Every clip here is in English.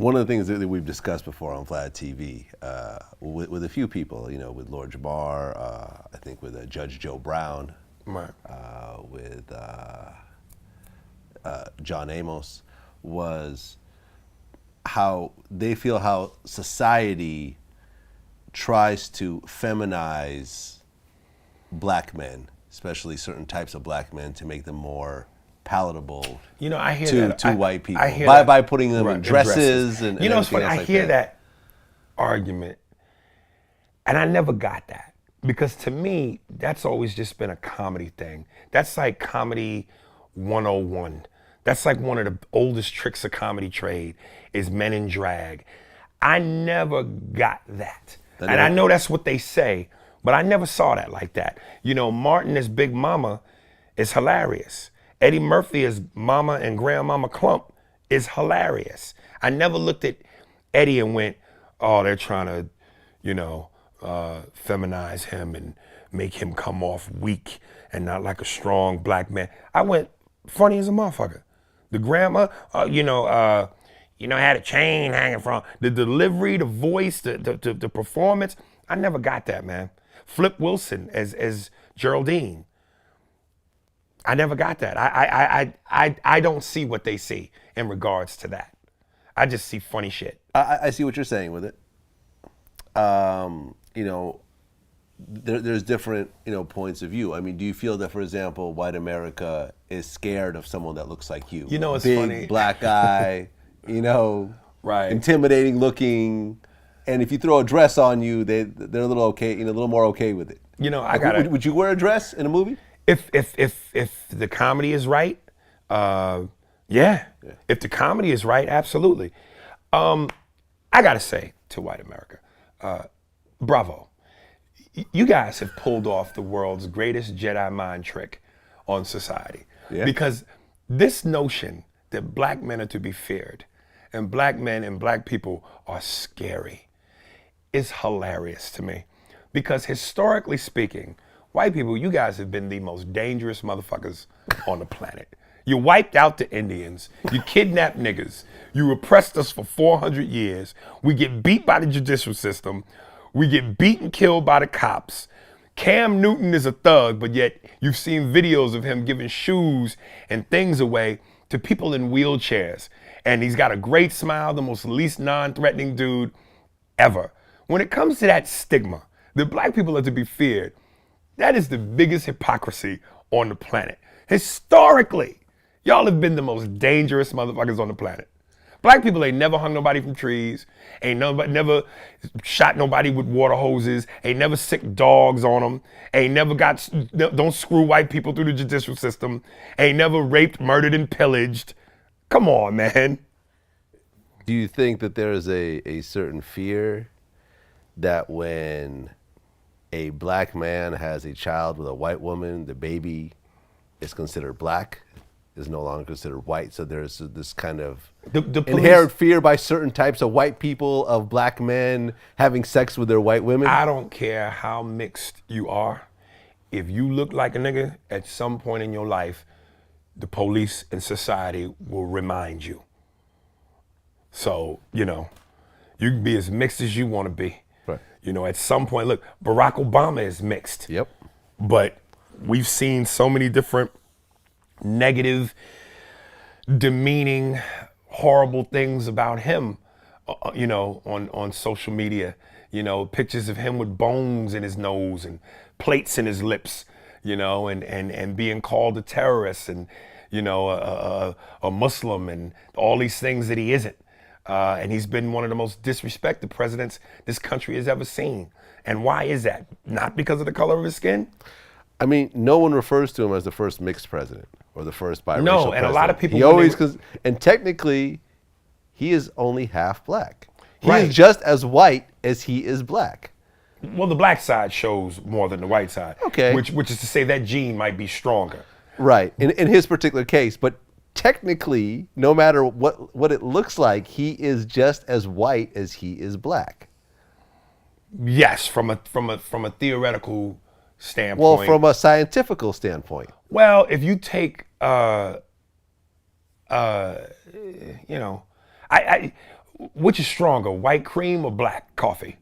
one of the things that we've discussed before on Vlad TV with a few people, you know, with Lord Jabbar, I think with Judge Joe Brown, right. with John Amos, was how they feel how society tries to feminize black men, especially certain types of black men, to make them more palatable. You know, I hear to white people I hear by putting them in dresses and you know, it's funny. else I like hear that argument, and I never got that, because to me, that's always just been a comedy thing. That's like comedy 101. That's like one of the oldest tricks of comedy trade is men in drag. I never got that. And I know that's what they say, but I never saw that like that. You know, Martin as Big Mama is hilarious. Eddie Murphy as Mama and Grandmama Klump is hilarious. I never looked at Eddie and went, oh, they're trying to, you know, feminize him and make him come off weak and not like a strong black man. I went, funny as a motherfucker. The grandma, had a chain hanging from the delivery, the voice, the performance. I never got that, man. Flip Wilson as Geraldine. I never got that. I don't see what they see in regards to that. I just see funny shit. I see what you're saying with it. You know, there's different, you know, points of view. I mean, do you feel that, for example, white America is scared of someone that looks like you? You know, it's big, funny. Black guy, you know, right, intimidating looking, and if you throw a dress on you, they're a little okay, you know, a little more okay with it. You know, Would you wear a dress in a movie? If the comedy is right, yeah. If the comedy is right, absolutely. I gotta say to white America, bravo. You guys have pulled off the world's greatest Jedi mind trick on society. Yeah. Because this notion that black men are to be feared and black men and black people are scary is hilarious to me. Because historically speaking, white people, you guys have been the most dangerous motherfuckers on the planet. You wiped out the Indians. You kidnapped niggas. You repressed us for 400 years. We get beat by the judicial system. We get beat and killed by the cops. Cam Newton is a thug, but yet you've seen videos of him giving shoes and things away to people in wheelchairs. And he's got a great smile, the most least non-threatening dude ever. When it comes to that stigma, that black people are to be feared, that is the biggest hypocrisy on the planet. Historically, y'all have been the most dangerous motherfuckers on the planet. Black people ain't never hung nobody from trees, ain't never shot nobody with water hoses, ain't never sick dogs on them, ain't never don't screw white people through the judicial system, ain't never raped, murdered, and pillaged. Come on, man. Do you think that there is a certain fear that when a black man has a child with a white woman, the baby is considered black, is no longer considered white, so there's this kind of inherent fear by certain types of white people of black men having sex with their white women? I don't care how mixed you are. If you look like a nigga at some point in your life, the police and society will remind you. So, you know, you can be as mixed as you want to be. Right. You know, at some point, look, Barack Obama is mixed. Yep. But we've seen so many different negative, demeaning, horrible things about him, you know, on social media. You know, pictures of him with bones in his nose and plates in his lips, you know, and being called a terrorist and, you know, a Muslim and all these things that he isn't. And he's been one of the most disrespected presidents this country has ever seen. And why is that? Not because of the color of his skin? I mean, no one refers to him as the first mixed president or the first biracial No, and president. a lot of people... He always, and technically, he is only half black. He Right. is just as white as he is black. Well, the black side shows more than the white side. Okay. Which is to say that gene might be stronger. Right, in his particular case, but technically, no matter what it looks like, he is just as white as he is black. Yes, from a theoretical standpoint. Well, from a scientific standpoint. Well, if you take, you know, which is stronger, white cream or black coffee?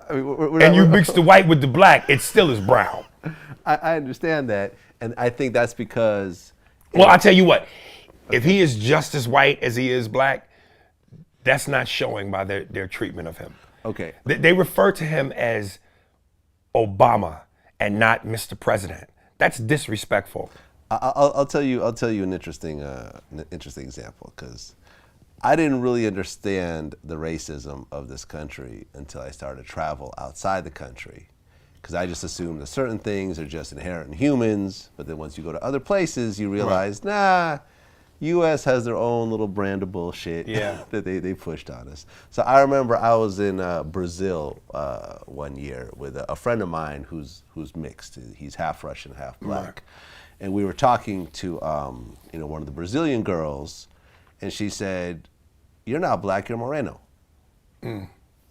I mean, And you mix the white with the black, it still is brown. I understand that, and I think that's because. Well, I tell you what, if he is just as white as he is black, that's not showing by their treatment of him. Okay. They refer to him as Obama and not Mr. President. That's disrespectful. I'll tell you an interesting example, because I didn't really understand the racism of this country until I started to travel outside the country, because I just assumed that certain things are just inherent in humans, but then once you go to other places, you realize, nah, U.S. has their own little brand of bullshit that they pushed on us. So I remember I was in Brazil one year with a friend of mine who's mixed. He's half Russian, half black. And we were talking to one of the Brazilian girls, and she said, "You're not black, you're Moreno."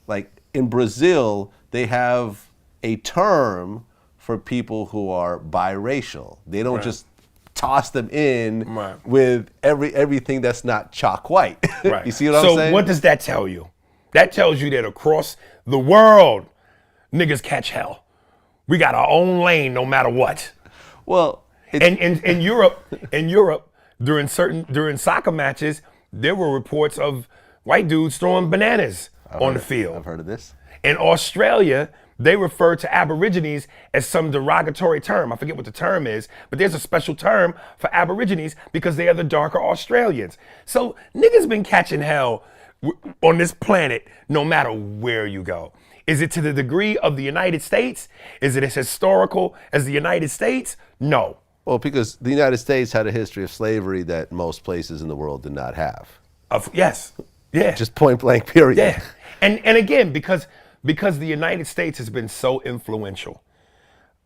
Like in Brazil, they have a term for people who are biracial. They don't just toss them in with everything that's not chalk white. You see what I'm saying? So what does that tell you? That tells you that across the world, niggas catch hell. We got our own lane no matter what. Well, and in Europe, during soccer matches, there were reports of white dudes throwing bananas on the field. I've heard of this. In Australia, they refer to Aborigines as some derogatory term. I forget what the term is, but there's a special term for Aborigines because they are the darker Australians. So niggas been catching hell on this planet no matter where you go. Is it to the degree of the United States? Is it as historical as the United States? No. Well, because the United States had a history of slavery that most places in the world did not have. Yes. Yeah. Just point blank, period. Yeah. And again, because the United States has been so influential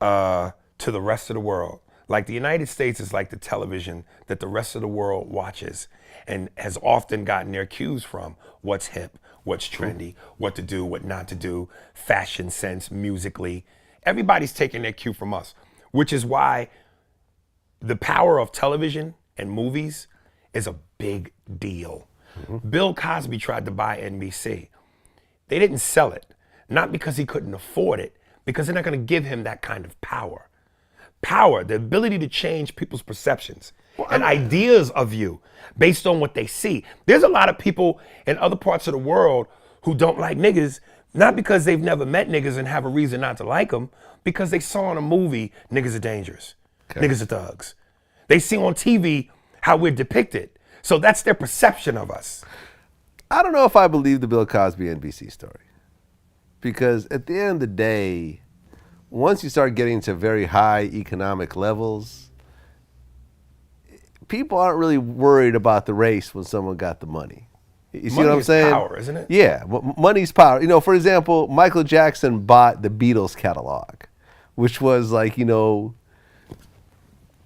to the rest of the world. Like the United States is like the television that the rest of the world watches and has often gotten their cues from. What's hip, what's trendy, what to do, what not to do, fashion sense, musically. Everybody's taking their cue from us, which is why the power of television and movies is a big deal. Bill Cosby tried to buy NBC. They didn't sell it. Not because he couldn't afford it, because they're not going to give him that kind of power. Power, the ability to change people's perceptions and ideas of you based on what they see. There's a lot of people in other parts of the world who don't like niggas, not because they've never met niggas and have a reason not to like them, because they saw in a movie, niggas are dangerous, niggas are thugs. They see on TV how we're depicted. So that's their perception of us. I don't know if I believe the Bill Cosby NBC story. Because at the end of the day, once you start getting to very high economic levels, people aren't really worried about the race when someone got the money. You see what I'm saying? Money is power, isn't it? Yeah, money's power. For example, Michael Jackson bought the Beatles catalog, which was like,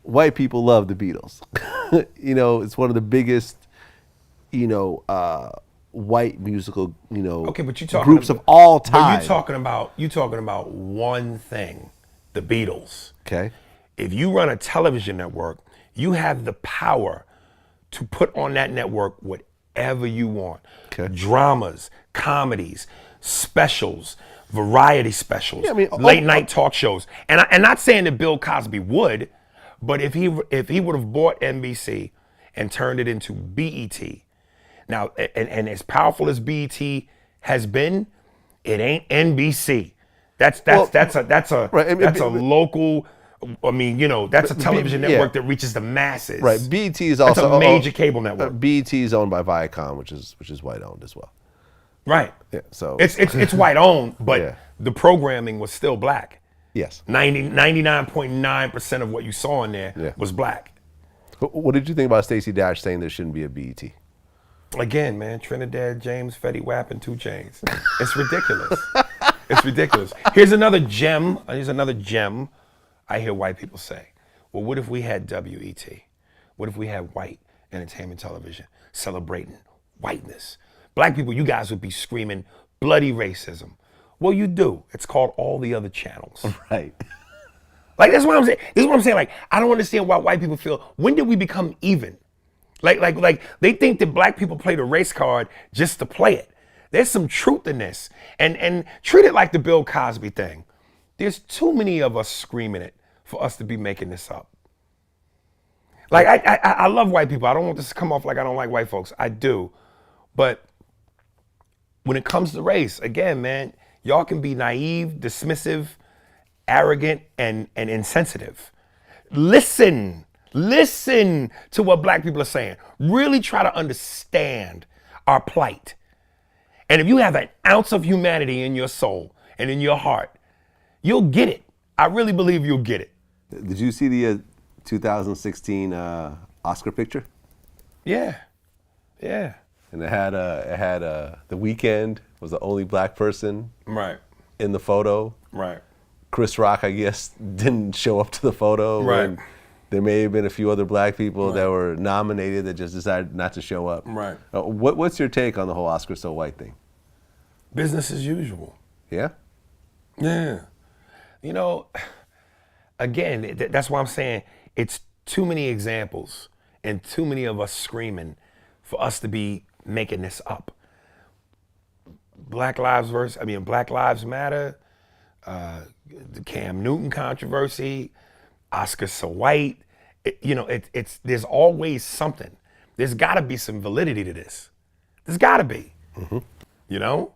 white people love the Beatles. It's one of the biggest, white musical, okay, but groups of all time. But you talking about one thing, the Beatles. Okay. If you run a television network, you have the power to put on that network whatever you want. Okay. Dramas, comedies, specials, variety specials, late night talk shows. And not saying that Bill Cosby would, but if he would have bought NBC and turned it into BET. Now, and as powerful as BET has been, it ain't NBC. That's a local. I mean, that's a television network that reaches the masses. Right. BET is also a major cable network. BET is owned by Viacom, which is white owned as well. Right. Yeah. So it's white owned, but the programming was still black. Yes. 99.9% of what you saw in there was black. What did you think about Stacey Dash saying there shouldn't be a BET? Again, man, Trinidad James, Fetty Wap, and 2 Chainz. It's ridiculous. It's ridiculous. Here's another gem I hear white people say. Well, what if we had WET? What if we had white entertainment television celebrating whiteness? Black people, you guys would be screaming bloody racism. Well, you do. It's called all the other channels. Right. Like, that's what I'm saying. This is what I'm saying. Like, I don't understand why white people feel, when did we become even? Like they think that black people play the race card just to play it. There's some truth in this. And treat it like the Bill Cosby thing. There's too many of us screaming it for us to be making this up. Like, I love white people. I don't want this to come off like I don't like white folks. I do. But when it comes to race, again, man, y'all can be naive, dismissive, arrogant, and insensitive. Listen to what black people are saying. Really try to understand our plight. And if you have an ounce of humanity in your soul and in your heart, you'll get it. I really believe you'll get it. Did you see the 2016 Oscar picture? Yeah. And it had The Weeknd was the only black person Right. in the photo. Right. Chris Rock, I guess, didn't show up to the photo. Right. And there may have been a few other black people that were nominated that just decided not to show up. Right. What's your take on the whole Oscar so white thing? Business as usual. Yeah? Yeah. You know, again, that's why I'm saying it's too many examples and too many of us screaming for us to be making this up. Black Lives Matter, the Cam Newton controversy, Oscar so white. There's always something. There's got to be some validity to this. There's got to be. Mm-hmm. You know?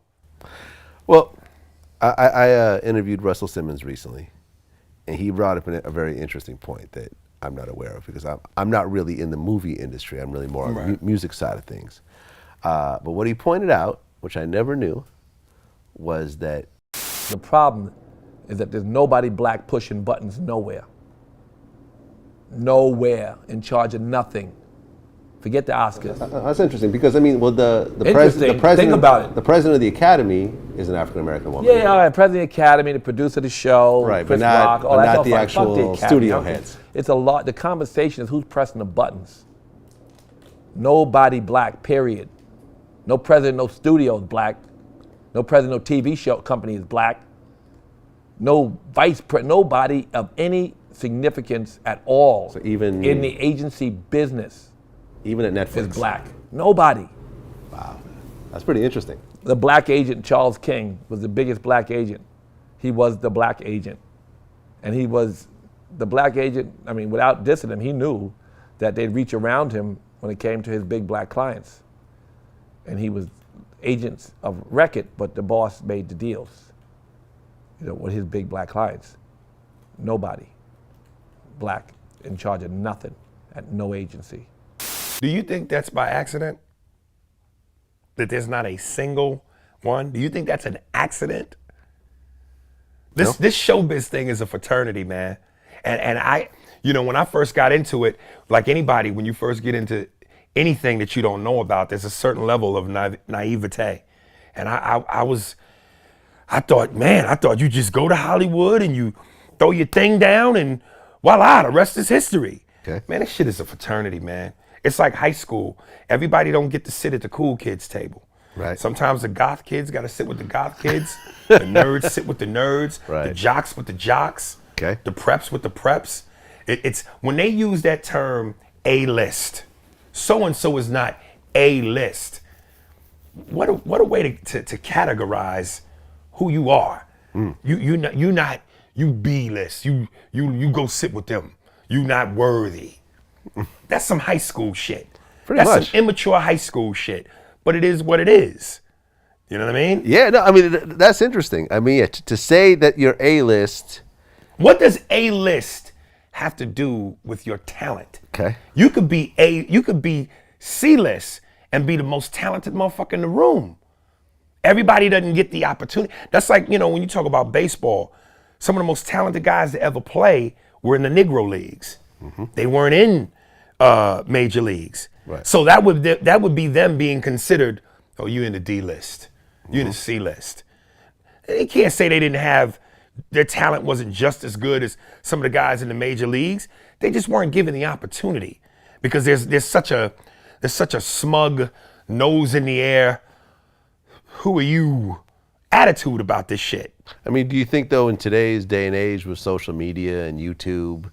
Well, I interviewed Russell Simmons recently, and he brought up a very interesting point that I'm not aware of because I'm not really in the movie industry. I'm really more on the music side of things. But what he pointed out, which I never knew, was that the problem is that there's nobody black pushing buttons nowhere. Nowhere, in charge of nothing. Forget the Oscars. That's interesting because the Interesting. Think about it. The president of the Academy is an African American woman. Yeah, all right. President of the Academy, the producer of the show, right? Chris But not, Rock, but not the actual studio heads. It's a lot. The conversation is who's pressing the buttons. Nobody black. Period. No president, no studio is black. No president, no TV show company is black. No vice president, nobody of any significance at all. So even in the agency business. Even at Netflix. Is black. Nobody. Wow. That's pretty interesting. The black agent, Charles King, was the biggest black agent. He was the black agent. And he was the black agent, without dissing him, he knew that they'd reach around him when it came to his big black clients. And he was agents of record, but the boss made the deals, with his big black clients. Nobody black in charge of nothing at no agency. Do you think that's by accident? That there's not a single one? Do you think that's an accident? This showbiz thing is a fraternity, man. And I, when I first got into it, like anybody, when you first get into anything that you don't know about, there's a certain level of naivete. And I thought you just go to Hollywood and you throw your thing down and voila, the rest is history. Okay. Man, this shit is a fraternity, man. It's like high school. Everybody don't get to sit at the cool kids table. Right. Sometimes the goth kids got to sit with the goth kids. The nerds sit with the nerds. Right. The jocks with the jocks. Okay. The preps with the preps. It's when they use that term A-list. So-and-so is not A-list. What a way to categorize who you are. You B-list. You go sit with them. You not worthy. That's some high school shit. That's some immature high school shit. But it is what it is. You know what I mean? Yeah, no, that's interesting. To say that you're A-list. What does A-list have to do with your talent? Okay. You could be C-list and be the most talented motherfucker in the room. Everybody doesn't get the opportunity. That's like, when you talk about baseball, some of the most talented guys to ever play were in the Negro leagues. Mm-hmm. They weren't in major leagues. Right. So that would be them being considered, oh, you in the D list, you in the C list. They can't say they didn't have, their talent wasn't just as good as some of the guys in the major leagues. They just weren't given the opportunity because there's such a smug nose in the air, who are you attitude about this shit. Do you think though in today's day and age with social media and YouTube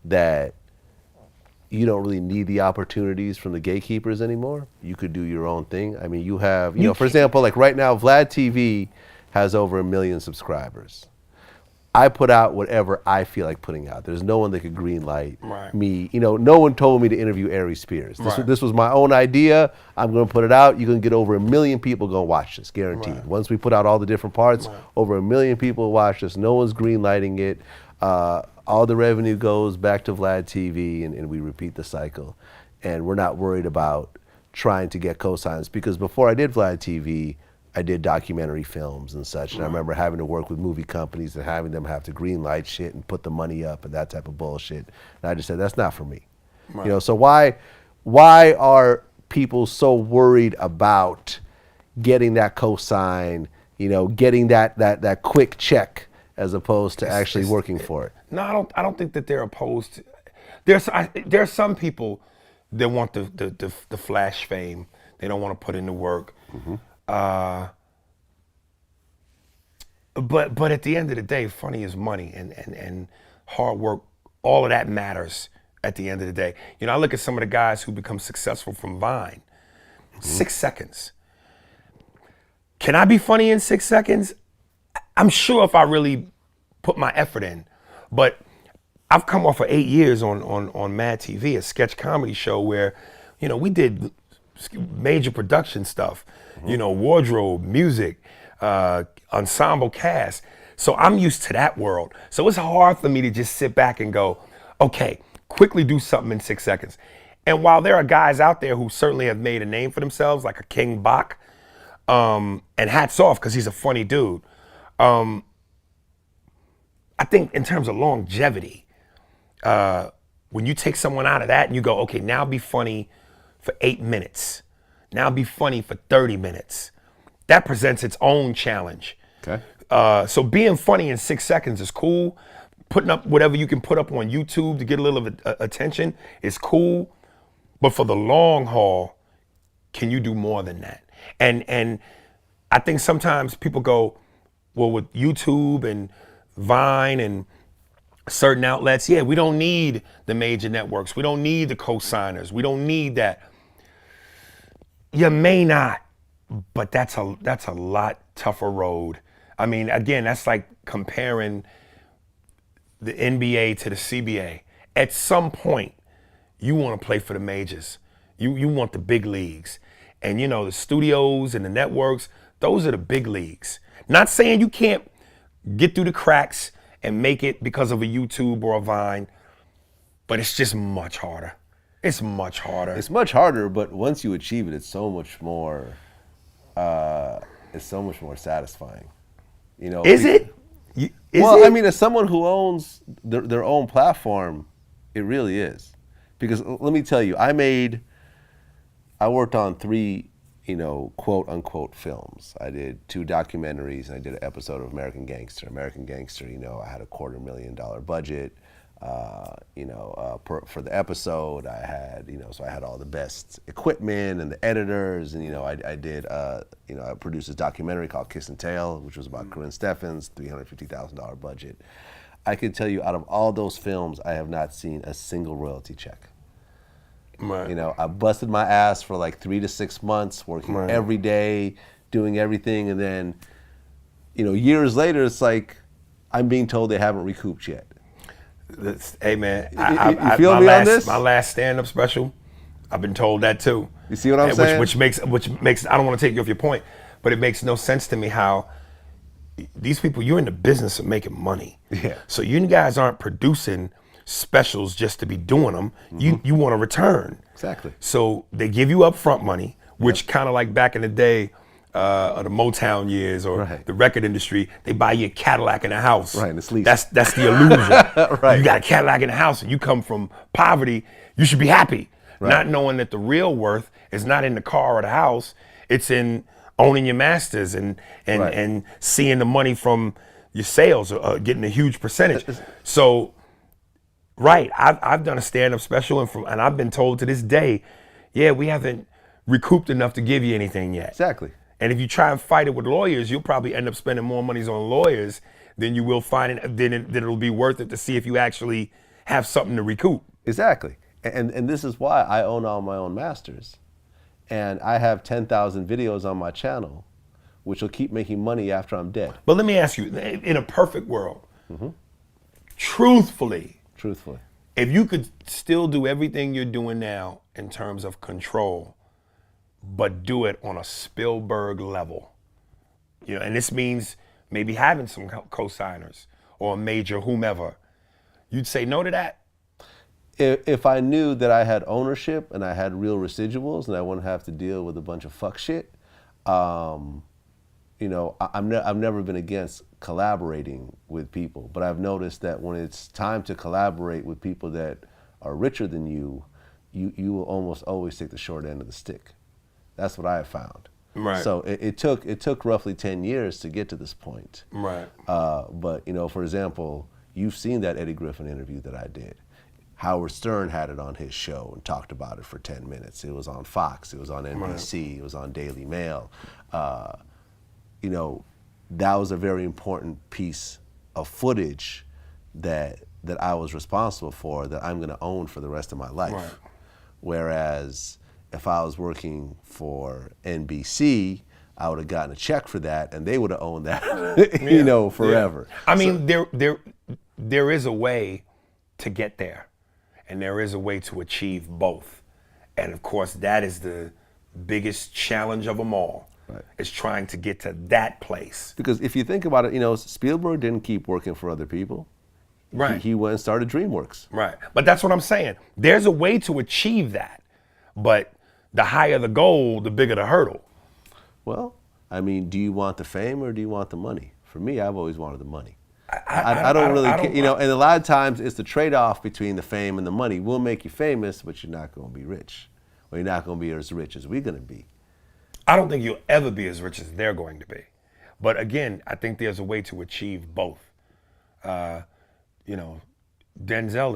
that you don't really need the opportunities from the gatekeepers anymore. You could do your own thing. I mean, you have, you know, for example, like right now, Vlad TV has over 1 million subscribers. I put out whatever I feel like putting out. There's no one that could green light me. You know, no one told me to interview Aries Spears. This was my own idea. I'm going to put it out. You're going to get over 1 million people going to watch this, guaranteed. Once we put out all the different parts, over 1 million people watch this. No one's green lighting it. All the revenue goes back to Vlad TV, and we repeat the cycle. And we're not worried about trying to get cosigns, because before I did Vlad TV, I did documentary films and such, and I remember having to work with movie companies and having them have to green light shit and put the money up and that type of bullshit. And I just said, that's not for me. You know, so why are people so worried about getting that cosign, you know, getting that quick check as opposed to actually working for it? No, I don't think that they're opposed to. There are some people that want the flash fame. They don't want to put in the work. But at the end of the day, funny is money, and hard work, all of that matters at the end of the day. You know, I look at some of the guys who become successful from Vine. 6 seconds. Can I be funny in 6 seconds? I'm sure if I really put my effort in. But I've come off of 8 years on Mad TV, a sketch comedy show where, you know, we did major production stuff, you know, wardrobe, music, ensemble cast. So I'm used to that world. So it's hard for me to just sit back and go, okay, quickly do something in 6 seconds. And while there are guys out there who certainly have made a name for themselves, like a King Bach, and hats off because he's a funny dude. I think in terms of longevity, when you take someone out of that and you go, okay, now be funny for 8 minutes. Now be funny for 30 minutes. That presents its own challenge. Okay. So being funny in 6 seconds is cool. Putting up whatever you can put up on YouTube to get a little attention is cool. But for the long haul, can you do more than that? And I think sometimes people go, well, with YouTube and Vine and certain outlets, yeah, we don't need the major networks. We don't need the co-signers. We don't need that. You may not, but that's a lot tougher road. I mean, again, that's like comparing the NBA to the CBA. At some point, you want to play for the majors. You want the big leagues. And you know, the studios and the networks, those are the big leagues. Not saying you can't get through the cracks and make it because of a YouTube or a Vine, but it's just much harder. It's much harder. It's much harder, but once you achieve it, it's so much more satisfying. You know, Is it? I mean, as someone who owns their own platform, it really is. Because let me tell you, I worked on 3, you know, quote unquote films. I did 2 documentaries and I did an episode of American Gangster. American Gangster, you know, I had a $250,000 budget. For the episode, I had, you know, so I had all the best equipment and the editors, and you know, I did, I produced this documentary called Kiss and Tell, which was about Corinne Steffens, $350,000 budget. I can tell you, out of all those films, I have not seen a single royalty check. Right. You know, I busted my ass for like 3 to 6 months, working every day, doing everything, and then, you know, years later, it's like I'm being told they haven't recouped yet. Hey man, you feel me on this? My last stand-up special, I've been told that too. You see what I'm saying? Which makes I don't want to take you off your point, but it makes no sense to me how these people, you're in the business of making money. Yeah. So you guys aren't producing specials just to be doing them. You want a return. Exactly. So they give you upfront money, which kind of like back in the day, of the Motown years or the record industry, they buy you a Cadillac in a house. Right, and it's leased. That's the illusion. Right. You got a Cadillac in a house and you come from poverty, you should be happy. Right. Not knowing that the real worth is not in the car or the house, it's in owning your masters and seeing the money from your sales, getting a huge percentage. So, I've done a stand-up special and I've been told to this day, yeah, we haven't recouped enough to give you anything yet. Exactly. And if you try and fight it with lawyers, you'll probably end up spending more money on lawyers than you will find it, then it'll be worth it to see if you actually have something to recoup. Exactly. And this is why I own all my own masters. And I have 10,000 videos on my channel, which will keep making money after I'm dead. But let me ask you, in a perfect world, truthfully, if you could still do everything you're doing now in terms of control, but do it on a Spielberg level, and this means maybe having some co-signers or a major whomever, you'd say no to that? If I knew that I had ownership and I had real residuals and I wouldn't have to deal with a bunch of fuck shit, I've never been against collaborating with people, but I've noticed that when it's time to collaborate with people that are richer than you, you will almost always take the short end of the stick. That's what I have found. Right. So it took roughly 10 years to get to this point. Right. But for example, you've seen that Eddie Griffin interview that I did. Howard Stern had it on his show and talked about it for 10 minutes. It was on Fox, it was on NBC, It was on Daily Mail. That was a very important piece of footage that I was responsible for, that I'm gonna own for the rest of my life. Right. Whereas if I was working for NBC, I would have gotten a check for that and they would have owned that, forever. Yeah. I mean, there is a way to get there. And there is a way to achieve both. And of course, that is the biggest challenge of them all, is trying to get to that place. Because if you think about it, Spielberg didn't keep working for other people. Right. He went and started DreamWorks. Right. But that's what I'm saying. There's a way to achieve that. But the higher the goal, the bigger the hurdle. Well, I mean, do you want the fame or do you want the money? For me, I've always wanted the money. I don't really care, and a lot of times it's the trade-off between the fame and the money. We'll make you famous, but you're not going to be rich. Or you're not going to be as rich as we're going to be. I don't think you'll ever be as rich as they're going to be. But again, I think there's a way to achieve both. Denzel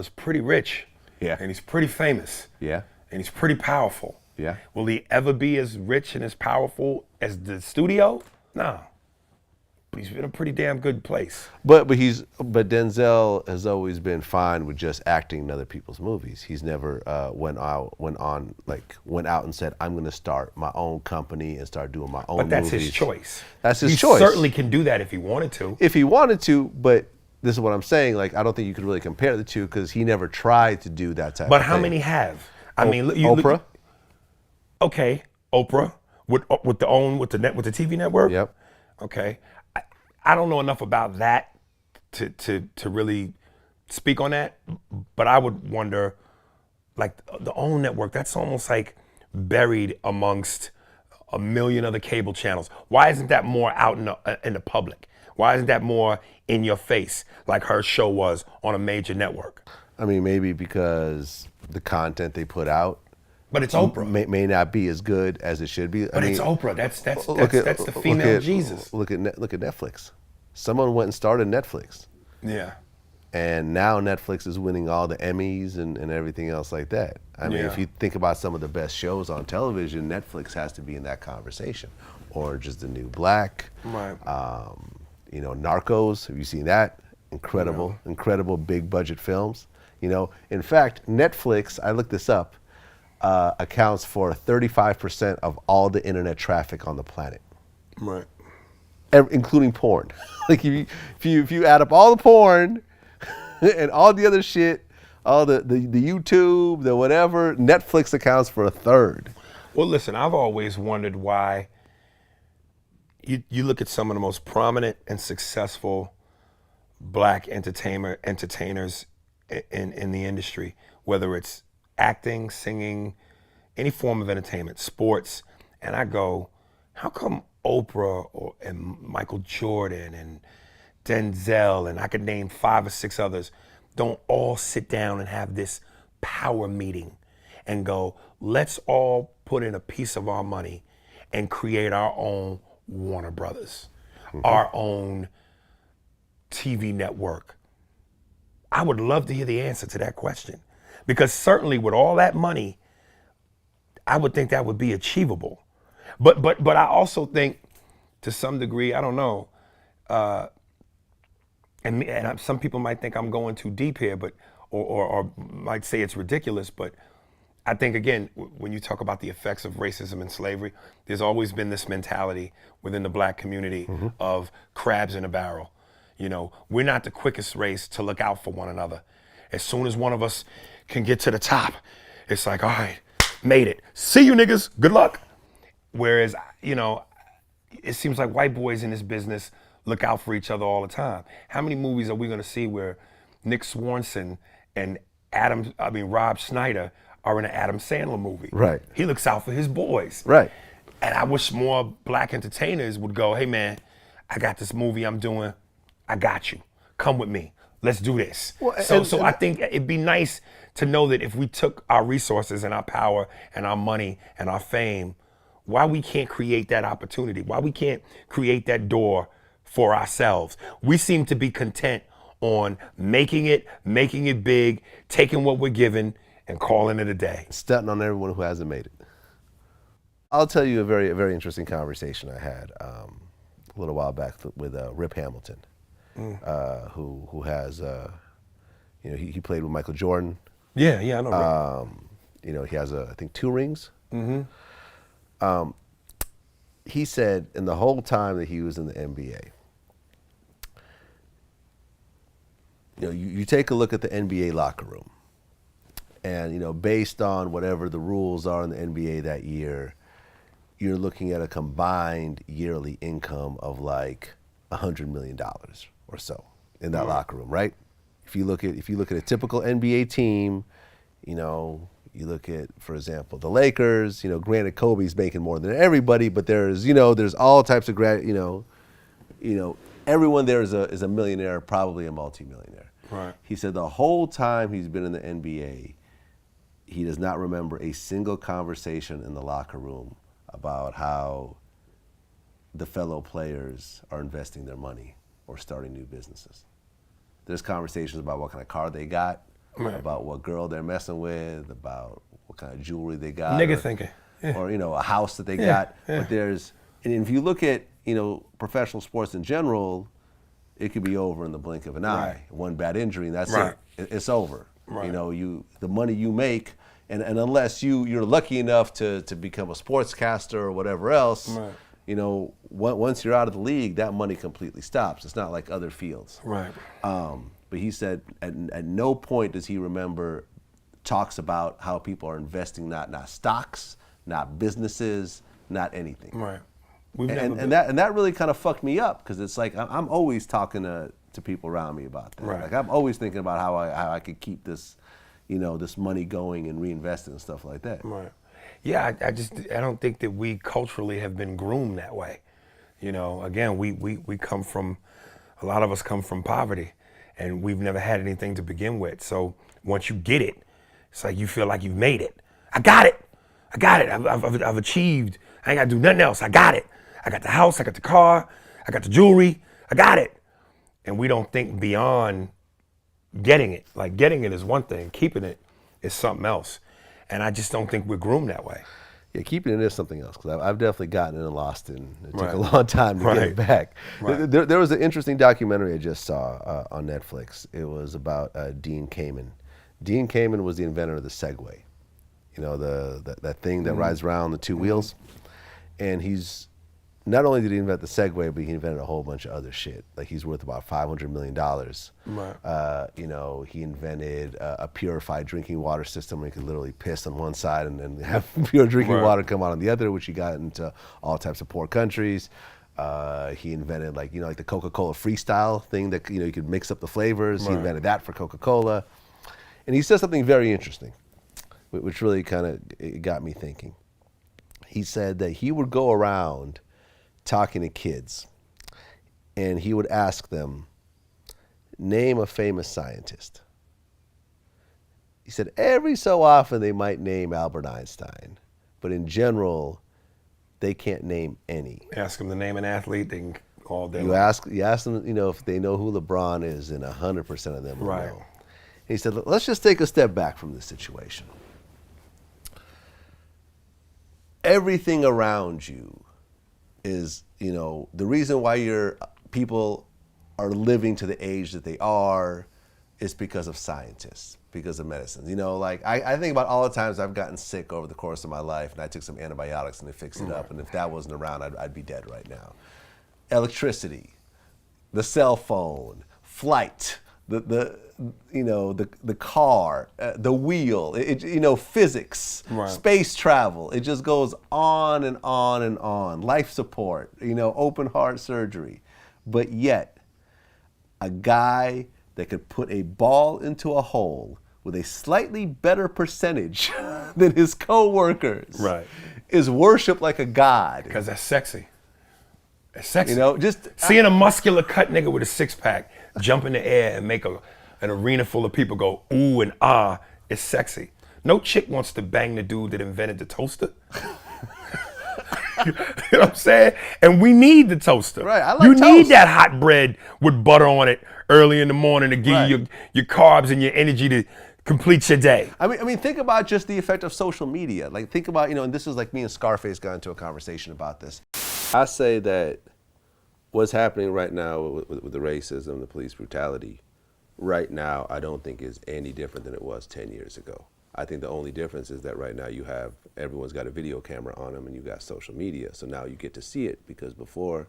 is pretty rich. Yeah. And he's pretty famous. Yeah. And he's pretty powerful. Yeah. Will he ever be as rich and as powerful as the studio? No. He's in a pretty damn good place. But Denzel has always been fine with just acting in other people's movies. He's never went out and said, I'm going to start my own company and start doing my own movies. But that's his choice. That's his choice. He certainly can do that if he wanted to. If he wanted to, but this is what I'm saying. I don't think you could really compare the two because he never tried to do that type of thing. But how many have? I mean, Oprah. Okay, Oprah with the TV network. Yep. Okay. I don't know enough about that to really speak on that, but I would wonder, the OWN network, that's almost like buried amongst a million other cable channels. Why isn't that more out in the public? Why isn't that more in your face like her show was on a major network? I mean, maybe because the content they put out, but it's Oprah, may not be as good as it should be. But it's Oprah. That's the female Jesus. Look at Netflix. Someone went and started Netflix. Yeah. And now Netflix is winning all the Emmys and everything else like that. I mean, if you think about some of the best shows on television, Netflix has to be in that conversation. Orange is the New Black. Right. Narcos. Have you seen that? Incredible big budget films. In fact, Netflix, I looked this up, accounts for 35% of all the internet traffic on the planet. Right. Including porn. If you add up all the porn and all the other shit, all the YouTube, the whatever, Netflix accounts for a third. Well, listen, I've always wondered why you look at some of the most prominent and successful black entertainers in the industry, whether it's acting, singing, any form of entertainment, sports, and I go, how come Oprah and Michael Jordan and Denzel, and I could name 5 or 6 others, don't all sit down and have this power meeting and go, let's all put in a piece of our money and create our own Warner Brothers, our own TV network? I would love to hear the answer to that question, because certainly with all that money, I would think that would be achievable. But I also think, to some degree, I don't know, and some people might think I'm going too deep here, but or might say it's ridiculous, but I think, again, when you talk about the effects of racism and slavery, there's always been this mentality within the black community of crabs in a barrel. You know, we're not the quickest race to look out for one another. As soon as one of us can get to the top, it's like, all right, made it. See you niggas, good luck. Whereas, you know, it seems like white boys in this business look out for each other all the time. How many movies are we gonna see where Nick Swanson and Rob Schneider are in an Adam Sandler movie? Right. He looks out for his boys. Right. And I wish more black entertainers would go, hey man, I got this movie I'm doing. I got you. Come with me. Let's do this. Well, So I think it'd be nice to know that if we took our resources and our power and our money and our fame, why we can't create that opportunity? Why we can't create that door for ourselves? We seem to be content on making it big, taking what we're given, and calling it a day. Stunting on everyone who hasn't made it. I'll tell you a very interesting conversation I had a little while back with Rip Hamilton, who has, you know, he played with Michael Jordan. Yeah, I know. You know, he has I think 2 rings. He said in the whole time that he was in the NBA, you know, you take a look at the NBA locker room, and, you know, based on whatever the rules are in the NBA that year, you're looking at a combined yearly income of like $100 million or so in that locker room, right? If you look at a typical NBA team, you know, you look at, for example, the Lakers. You know, granted, Kobe's making more than everybody, but there's all types of everyone there is a millionaire, probably a multimillionaire. Right. He said the whole time he's been in the NBA, he does not remember a single conversation in the locker room about how the fellow players are investing their money or starting new businesses. There's conversations about what kind of car they got, right, about what girl they're messing with, about what kind of jewelry they got. Nigga thinking. Yeah. Or, you know, a house that they got. Yeah. But and if you look at, you know, professional sports in general, it could be over in the blink of an eye. Right. One bad injury, and that's Right. it. It's over. Right. You know, the money you make, and unless you're lucky enough to become a sportscaster or whatever else, right, you know, once you're out of the league, that money completely stops. It's not like other fields. Right. But he said at no point does he remember talks about how people are investing not stocks, not businesses, not anything. Right. And that really kind of fucked me up, because it's like I'm always talking to people around me about that. Right. Like I'm always thinking about how I could keep this, you know, this money going and reinvesting and stuff like that. Right. Yeah, I don't think that we culturally have been groomed that way. You know, again, we come from, a lot of us come from poverty, and we've never had anything to begin with. So once you get it, it's like you feel like you've made it. I got it. I've achieved. I ain't got to do nothing else. I got it. I got the house. I got the car. I got the jewelry. I got it. And we don't think beyond getting it. Like, getting it is one thing. Keeping it is something else. And I just don't think we're groomed that way. Yeah, keeping it is something else, because I've definitely gotten it and lost it, and it took Right. a long time to get Right. it back. Right. There was an interesting documentary I just saw on Netflix. It was about Dean Kamen. Dean Kamen was the inventor of the Segway. You know, that thing that rides around the 2 wheels. And he's, not only did he invent the Segway, but he invented a whole bunch of other shit. Like, he's worth about $500 million. Right. You know, he invented a purified drinking water system where you could literally piss on one side and have pure drinking Right. water come out on the other, which he got into all types of poor countries. He invented, like, you know, like the Coca-Cola freestyle thing that, you know, you could mix up the flavors. He Right. invented that for Coca-Cola. And he said something very interesting, which really kind of got me thinking. He said that he would go around talking to kids, and he would ask them, name a famous scientist. He said every so often they might name Albert Einstein, but in general, they can't name any. Ask them to name an athlete, they can all day. You ask them, you know, if they know who LeBron is, and 100% of them will Right. know. He said, let's just take a step back from this situation. Everything around you is, you know, the reason why people are living to the age that they are it's because of scientists, because of medicines. You know, like I think about all the times I've gotten sick over the course of my life, and I took some antibiotics and they fixed it up, and if that wasn't around, I'd be dead right now. Electricity, the cell phone, flight, the car, the wheel, physics, right. Space travel. It just goes on and on and on. Life support, open heart surgery. But yet, a guy that could put a ball into a hole with a slightly better percentage than his co-workers right. is worshipped like a god. Because that's sexy. It's sexy. Just seeing a muscular cut nigga with a six-pack jump in the air and make an arena full of people go ooh and ah, it's sexy. No chick wants to bang the dude that invented the toaster. You know what I'm saying? And we need the toaster. Right, I like you toast. Need that hot bread with butter on it early in the morning to give you your carbs and your energy to complete your day. I mean, think about just the effect of social media. Like, think about, and this is like me and Scarface got into a conversation about this. I say that what's happening right now with the racism, the police brutality, right now, I don't think is any different than it was 10 years ago. I think the only difference is that right now everyone's got a video camera on them and you got social media. So now you get to see it, because before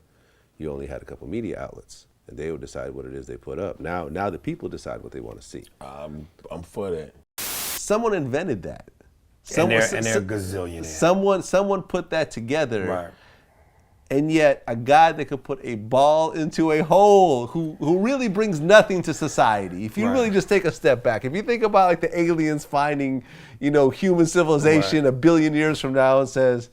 you only had a couple media outlets and they would decide what it is they put up. Now the people decide what they want to see. I'm for that. Someone invented that. And they're gazillionaires. Someone put that together. Right. And yet a guy that could put a ball into a hole who really brings nothing to society. If you really just take a step back, if you think about like the aliens finding, human civilization 1 billion years from now and says,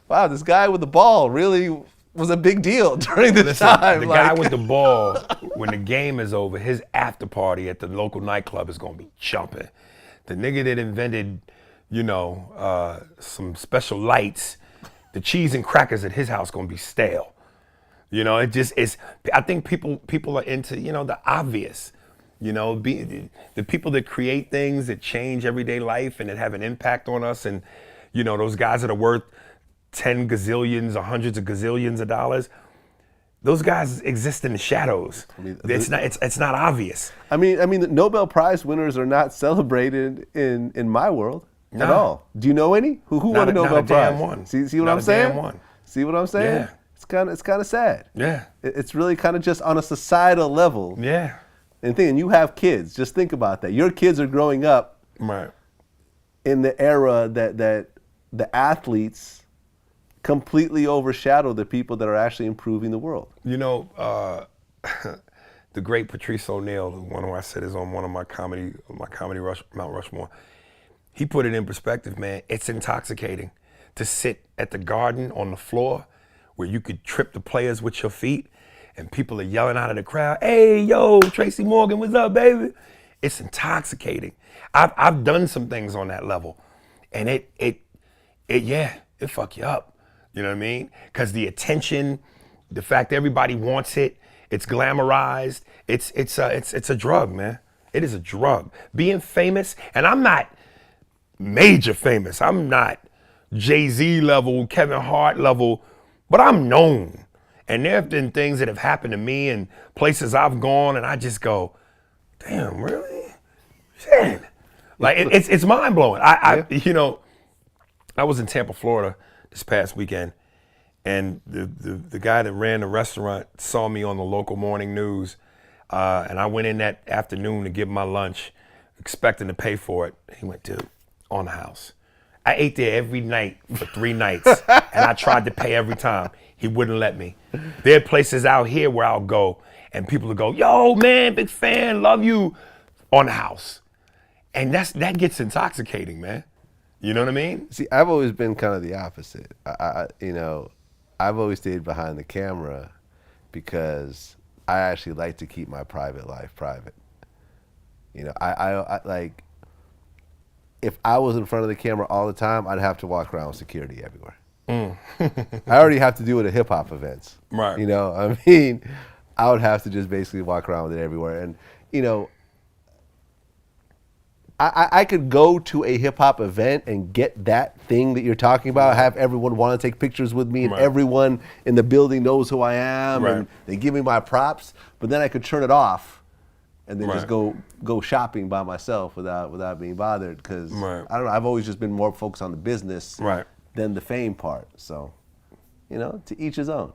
wow, this guy with the ball really was a big deal during this time. The guy with the ball, when the game is over, his after party at the local nightclub is gonna be jumping. The nigga that invented, some special lights, the cheese and crackers at his house gonna be stale. It just is. I think people are into, the obvious. The people that create things that change everyday life and that have an impact on us, and those guys that are worth 10 gazillions or hundreds of gazillions of dollars. Those guys exist in the shadows. It's not obvious. I mean, the Nobel Prize winners are not celebrated in my world. At all. Do you know any? Who won a Nobel Prize? Damn one. See what I'm saying? Damn one. See what I'm saying? Yeah. It's kind of sad. Yeah. It's really kind of just on a societal level. Yeah. And you have kids. Just think about that. Your kids are growing up right in the era that the athletes completely overshadow the people that are actually improving the world. The great Patrice O'Neal, the one who I said is on one of my comedy Mount Rushmore. He put it in perspective, man. It's intoxicating to sit at the Garden on the floor where you could trip the players with your feet and people are yelling out of the crowd, hey, yo, Tracy Morgan, what's up, baby? It's intoxicating. I've done some things on that level, and it fuck you up. You know what I mean? Because the attention, the fact that everybody wants it, it's glamorized. It's a drug, man. It is a drug. Being famous, and I'm not major famous. I'm not Jay-Z level, Kevin Hart level, but I'm known. And there have been things that have happened to me and places I've gone, and I just go, damn, really? Shit. Like it's mind blowing. I was in Tampa, Florida this past weekend, and the guy that ran the restaurant saw me on the local morning news, and I went in that afternoon to give my lunch, expecting to pay for it. He went, dude, on the house. I ate there every night for 3 nights, and I tried to pay every time. He wouldn't let me. There are places out here where I'll go, and people will go, yo, man, big fan, love you, on the house. And that gets intoxicating, man. You know what I mean? See, I've always been kind of the opposite. I've always stayed behind the camera because I actually like to keep my private life private. I like, if I was in front of the camera all the time, I'd have to walk around with security everywhere. I already have to do it at hip hop events. Right. I would have to just basically walk around with it everywhere. And, I could go to a hip hop event and get that thing that you're talking about, have everyone want to take pictures with me, and everyone in the building knows who I am, and they give me my props, but then I could turn it off and then just go shopping by myself without being bothered, because Right. I don't know, I've always just been more focused on the business Right. than the fame part. So, you know, to each his own.